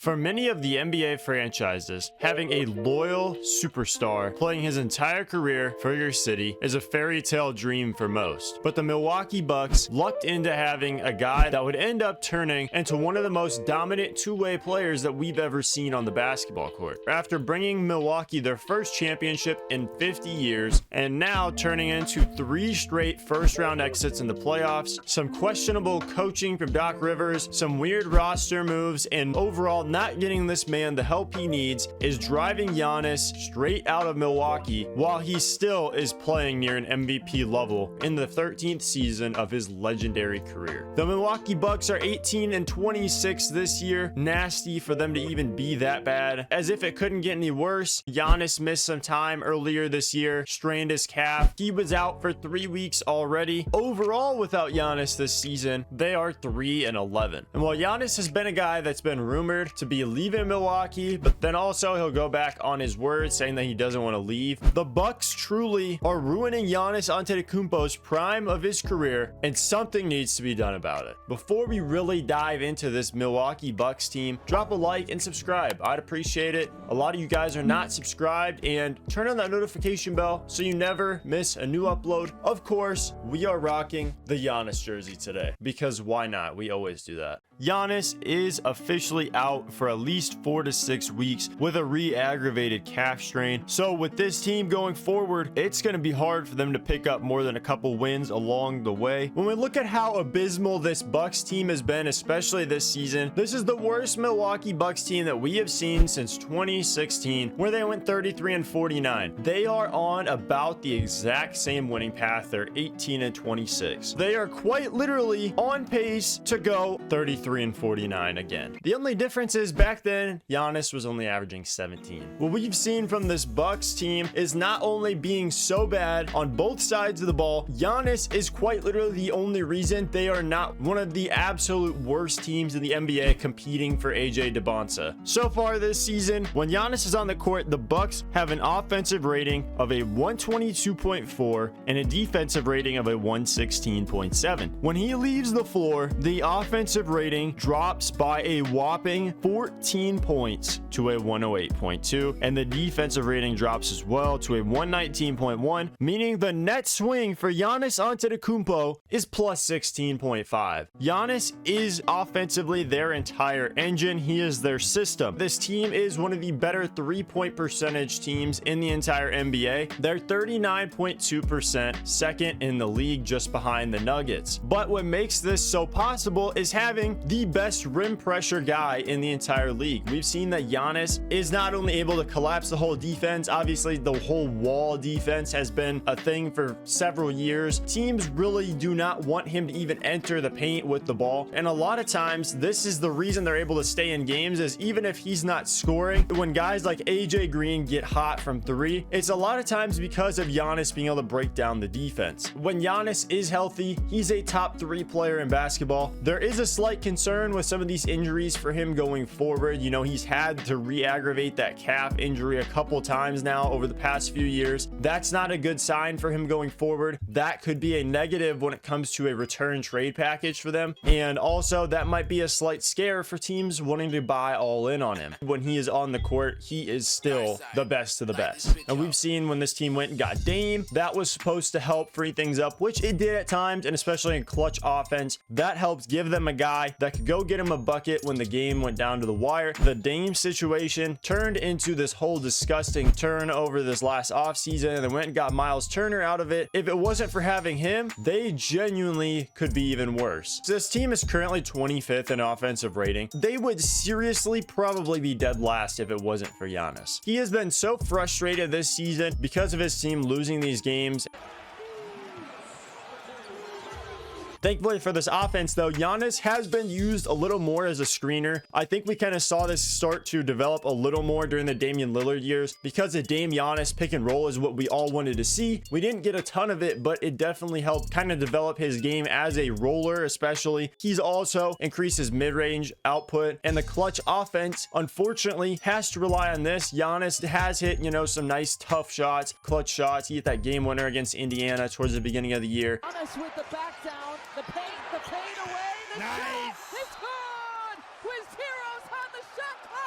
For many of the NBA franchises, having a loyal superstar playing his entire career for your city is a fairy tale dream for most. But the Milwaukee Bucks lucked into having a guy that would end up turning into one of the most dominant two-way players that we've ever seen on the basketball court. After bringing Milwaukee their first championship in 50 years, and now turning into 3 straight first-round exits in the playoffs, some questionable coaching from Doc Rivers, some weird roster moves, and overall not getting this man the help he needs is driving Giannis straight out of Milwaukee while he still is playing near an MVP level in the 13th season of his legendary career. The Milwaukee Bucks are 18-26 this year. Nasty for them to even be that bad. As if it couldn't get any worse, Giannis missed some time earlier this year, strained his calf. He was out for 3 weeks already. Overall, without Giannis this season, they are 3-11. And while Giannis has been a guy that's been rumored to be leaving Milwaukee, but then also he'll go back on his word saying that he doesn't want to leave, the Bucks truly are ruining Giannis Antetokounmpo's prime of his career, and something needs to be done about it. Before we really dive into this Milwaukee Bucks team, drop a like and subscribe. I'd appreciate it. A lot of you guys are not subscribed, and turn on that notification bell so you never miss a new upload. Of course, we are rocking the Giannis jersey today because why not? We always do that. Giannis is officially out for at least 4 to 6 weeks with a re-aggravated calf strain. So with this team going forward, it's going to be hard for them to pick up more than a couple wins along the way. When we look at how abysmal this Bucks team has been, especially this season, this is the worst Milwaukee Bucks team that we have seen since 2016, where they went 33-49. They are on about the exact same winning path. They're 18-26. They are quite literally on pace to go 33-49 again. The only difference is back then Giannis was only averaging 17. What we've seen from this Bucks team is not only being so bad on both sides of the ball, Giannis is quite literally the only reason they are not one of the absolute worst teams in the NBA competing for AJ DeBonsa. So far this season, when Giannis is on the court, the Bucks have an offensive rating of a 122.4 and a defensive rating of a 116.7. When he leaves the floor, the offensive rating drops by a whopping 14 points to a 108.2, and the defensive rating drops as well to a 119.1, meaning the net swing for Giannis Antetokounmpo is plus 16.5. Giannis is offensively their entire engine. He is their system. This team is one of the better three-point percentage teams in the entire NBA. They're 39.2%, second in the league, just behind the Nuggets. But what makes this so possible is having the best rim pressure guy in the entire league. We've seen that Giannis is not only able to collapse the whole defense, obviously the whole wall defense has been a thing for several years. Teams really do not want him to even enter the paint with the ball, and a lot of times this is the reason they're able to stay in games, is even if he's not scoring, when guys like AJ Green get hot from 3, it's a lot of times because of Giannis being able to break down the defense. When Giannis is healthy, he's a top 3 player in basketball. There is a slight concern with some of these injuries for him going forward. You know, he's had to re-aggravate that calf injury a couple times now over the past few years. That's not a good sign for him going forward. That could be a negative when it comes to a return trade package for them, and also that might be a slight scare for teams wanting to buy all in on him. When he is on the court, he is still the best of the best, and we've seen when this team went and got Dame, that was supposed to help free things up, which it did at times, and especially in clutch offense, that helps give them a guy that could go get him a bucket when the game went down to the wire. The Dame situation turned into this whole disgusting turn over this last offseason, and they went and got Miles Turner out of it. If it wasn't for having him, they genuinely could be even worse. So this team is currently 25th in offensive rating. They would seriously probably be dead last if it wasn't for Giannis. He has been so frustrated this season because of his team losing these games. Thankfully for this offense, though, Giannis has been used a little more as a screener. I think we kind of saw this start to develop a little more during the Damian Lillard years because the Dame Giannis pick and roll is what we all wanted to see. We didn't get a ton of it, but it definitely helped kind of develop his game as a roller, especially. He's also increased his mid-range output, and the clutch offense, unfortunately, has to rely on this. Giannis has hit, you know, some nice tough shots, clutch shots. He hit that game winner against Indiana towards the beginning of the year. Giannis with the back down. The paint away. The nice. Shot. It's good. With zeros on the shot clock.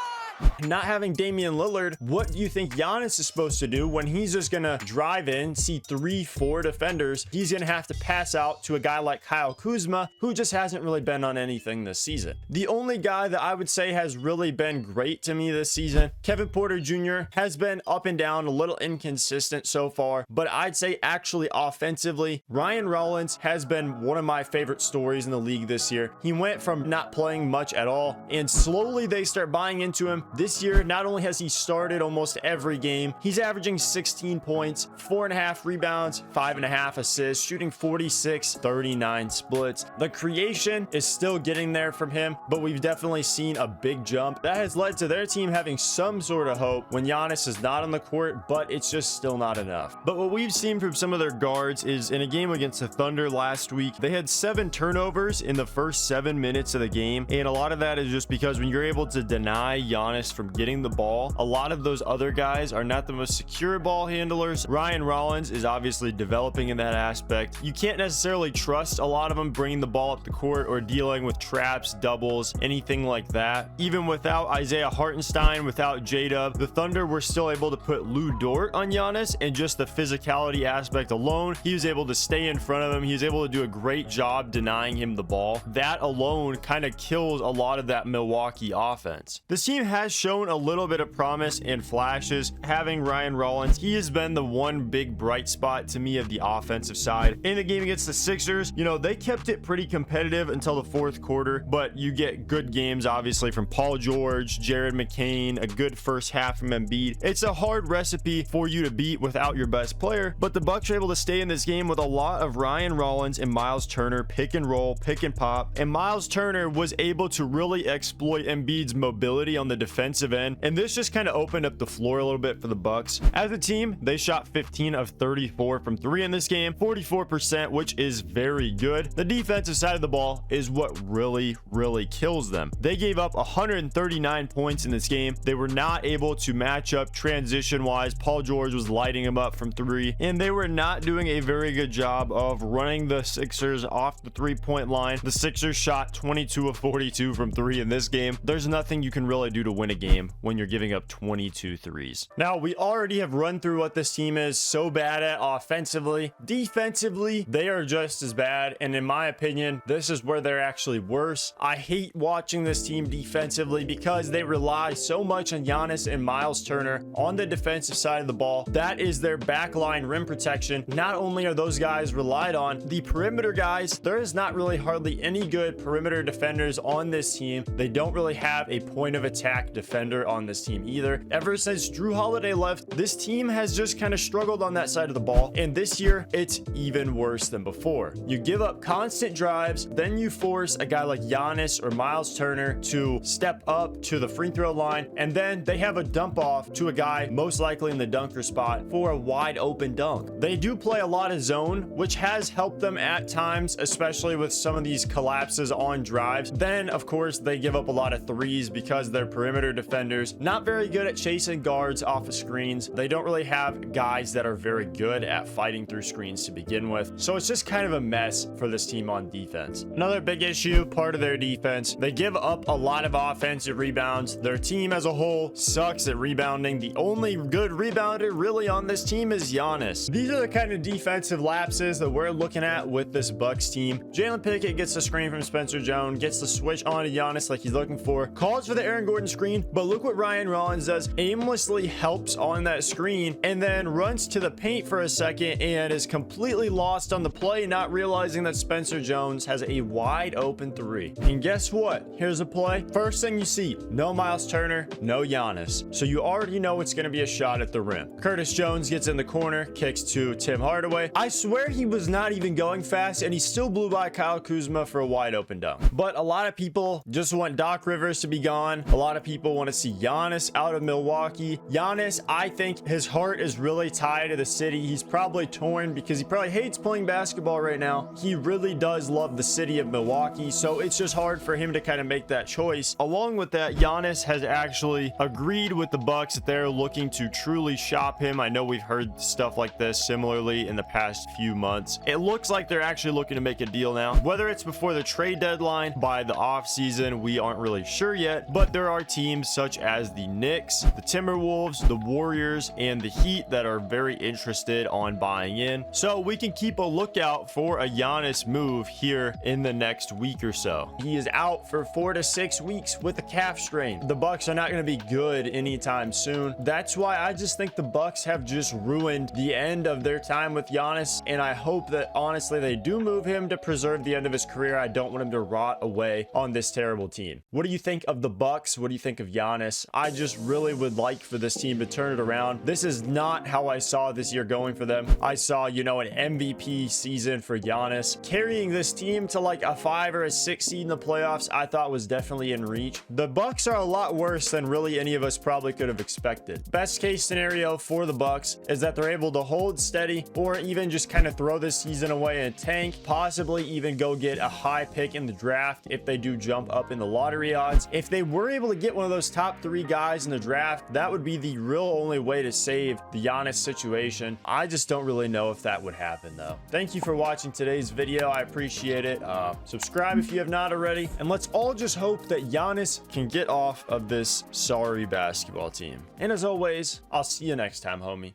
Not having Damian Lillard, what do you think Giannis is supposed to do when he's just gonna drive in, see 3-4 defenders? He's gonna have to pass out to a guy like Kyle Kuzma, who just hasn't really been on anything this season. The only guy that I would say has really been great to me this season, Kevin Porter Jr., has been up and down, a little inconsistent so far, but I'd say actually offensively, Ryan Rollins has been one of my favorite stories in the league this year. He went from not playing much at all, and slowly they start buying into him. This year, not only has he started almost every game, he's averaging 16 points, 4.5 rebounds, 5.5 assists, shooting 46-39 splits. The creation is still getting there from him, but we've definitely seen a big jump. That has led to their team having some sort of hope when Giannis is not on the court, but it's just still not enough. But what we've seen from some of their guards is in a game against the Thunder last week, they had 7 turnovers in the first 7 minutes of the game, and a lot of that is just because when you're able to deny Giannis from getting the ball, a lot of those other guys are not the most secure ball handlers. Ryan Rollins is obviously developing in that aspect. You can't necessarily trust a lot of them bringing the ball up the court or dealing with traps, doubles, anything like that. Even without Isaiah Hartenstein, without J-Dub, the Thunder were still able to put Lou Dort on Giannis, and just the physicality aspect alone, he was able to stay in front of him. He was able to do a great job denying him the ball. That alone kind of kills a lot of that Milwaukee offense. This team has shown a little bit of promise and flashes. Having Ryan Rollins, he has been the one big bright spot to me of the offensive side. In the game against the Sixers, you know, they kept it pretty competitive until the fourth quarter, but you get good games obviously from Paul George, Jared McCain, a good first half from Embiid. It's a hard recipe for you to beat without your best player, but the Bucks are able to stay in this game with a lot of Ryan Rollins and Miles Turner pick and roll, pick and pop, and Miles Turner was able to really exploit Embiid's mobility on the defensive end, and this just kind of opened up the floor a little bit for the Bucks. As a team, they shot 15 of 34 from 3 in this game, 44%, which is very good. The defensive side of the ball is what really kills them. They gave up 139 points in this game. They were not able to match up transition wise. Paul George was lighting them up from 3, and they were not doing a very good job of running the Sixers off the 3-point line. The Sixers shot 22 of 42 from 3 in this game. There's nothing you can really do to win a game when you're giving up 22 threes. Now, we already have run through what this team is so bad at offensively. Defensively, they are just as bad, and in my opinion, this is where they're actually worse. I hate watching this team defensively because they rely so much on Giannis and Miles Turner on the defensive side of the ball. That is their backline rim protection. Not only are those guys relied on, the perimeter guys, there is not really hardly any good perimeter defenders on this team. They don't really have a point of attack defender on this team either. Ever since Drew Holiday left, this team has just kind of struggled on that side of the ball, and this year it's even worse than before. You give up constant drives, then you force a guy like Giannis or Miles Turner to step up to the free throw line, and then they have a dump off to a guy most likely in the dunker spot for a wide open dunk. They do play a lot of zone, which has helped them at times, especially with some of these collapses on drives. Then of course they give up a lot of threes because they're perimeter defenders, not very good at chasing guards off of screens. They don't really have guys that are very good at fighting through screens to begin with, so it's just kind of a mess for this team on defense. Another big issue, part of their defense, they give up a lot of offensive rebounds. Their team as a whole sucks at rebounding. The only good rebounder really on this team is Giannis. These are the kind of defensive lapses that we're looking at with this Bucks team. Jalen Pickett gets the screen from Spencer Jones, gets the switch on to Giannis like he's looking for, calls for the Aaron Gordon screen, but look what Ryan Rollins does. Aimlessly helps on that screen and then runs to the paint for a second and is completely lost on the play, not realizing that Spencer Jones has a wide open 3. And guess what? Here's a play. First thing you see, no Miles Turner, no Giannis. So you already know it's going to be a shot at the rim. Curtis Jones gets in the corner, kicks to Tim Hardaway. I swear he was not even going fast, and he still blew by Kyle Kuzma for a wide open dunk. But a lot of people just want Doc Rivers to be gone. A lot of people want to see Giannis out of Milwaukee. Giannis, I think his heart is really tied to the city. He's probably torn because he probably hates playing basketball right now. He really does love the city of Milwaukee, so it's just hard for him to kind of make that choice. Along with that, Giannis has actually agreed with the Bucks that they're looking to truly shop him. I know we've heard stuff like this similarly in the past few months. It looks like they're actually looking to make a deal now. Whether it's before the trade deadline, by the off season, we aren't really sure yet, but there are teams teams such as the Knicks, the Timberwolves, the Warriors, and the Heat that are very interested on buying in. So we can keep a lookout for a Giannis move here in the next week or so. He is out for 4 to 6 weeks with a calf strain. The Bucks are not going to be good anytime soon. That's why I just think the Bucks have just ruined the end of their time with Giannis, and I hope that honestly they do move him to preserve the end of his career. I don't want him to rot away on this terrible team. What do you think of the Bucks? What do you think of Giannis? I just really would like for this team to turn it around. This is not how I saw this year going for them. I saw, you know, an MVP season for Giannis. Carrying this team to like a 5 or a 6 seed in the playoffs, I thought was definitely in reach. The Bucks are a lot worse than really any of us probably could have expected. Best case scenario for the Bucks is that they're able to hold steady, or even just kind of throw this season away and tank, possibly even go get a high pick in the draft if they do jump up in the lottery odds. If they were able to get one of those top 3 guys in the draft, that would be the real only way to save the Giannis situation. I just don't really know if that would happen though. Thank you for watching today's video. I appreciate it. Subscribe if you have not already, and let's all just hope that Giannis can get off of this sorry basketball team. And as always, I'll see you next time, homie.